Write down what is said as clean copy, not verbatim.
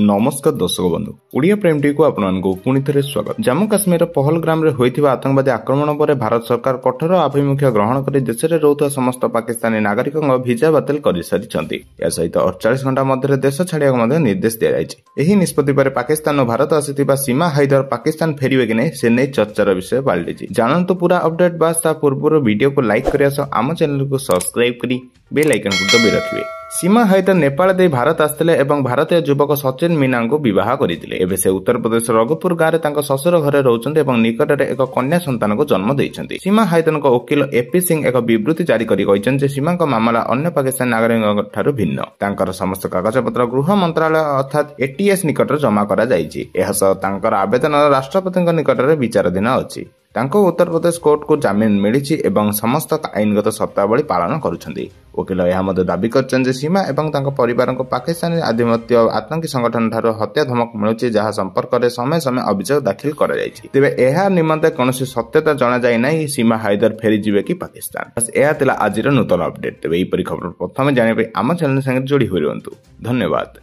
नमस्कार दर्शक बंधु ओडिया प्राइम टी को आपको पुणी थे स्वागत। जम्मू काश्मीर पहलग्राम में होता आतंकवादी आक्रमण पर भारत सरकार कठोर आभिमुख्य ग्रहण कर देश में रोकुवा समस्त पाकिस्तानी नागरिकों भिजा बातिल कर सारी। या सहित 48 घंटा मध्य देश छाड़ा निर्देश दी निष्पत्ति पर पाकिस्तान और भारत आसी सीमा हाइदर पाकिस्तान फेरवे कि नहीं से नहीं चर्चार विषय पलटि। जानतु पूरा अपडेट बास पूर्व वीडियो को लाइक करने सह आम चैनल को सब्सक्राइब कर बेल आइकन को दबाई रखिए। सीमा हाइदर नेपाल दे भारत आसते एवं भारतीय युवक सचिन मीना को बह करते। से उत्तर प्रदेश रघुपुर गाँव में शशुर घरे रोचते निकट में एक कन्या संतान को जन्म देते। सीमा हाइदर वकिल एपी सिंह एक विवृत्ति जारी कर सीमा मामला अन्य पाकिस्तानी नागरिकों भिन्न। तांकर समस्त कागजपत्र गृह मंत्रालय अर्थात एटीएस निकट जमा कर आवेदन राष्ट्रपति निकट में विचाराधीन अच्छी। उत्तर प्रदेश कोर्ट को जमीन मिली एवं समस्त आईनगत शर्तावली पालन करुछंती। वकिल यह दाबी कर सीमा एवं परिवार को पाकिस्तानी आधिपत्य आतंकी संगठन ठार हत्या धमक मिलुछि जहां संपर्क में समय समय अभियोग दाखिल कर तेबे यह निमंते कौनसी सत्यता जना जाए नहीं सीमा हाइदर फेरी जीवे कि पाकिस्तान। बस यह तिला आज नूतन अपडेट। तेबे खबर प्रथम जाने आम चैनल संगे जोड़ी हुई रुहतु। धन्यवाद।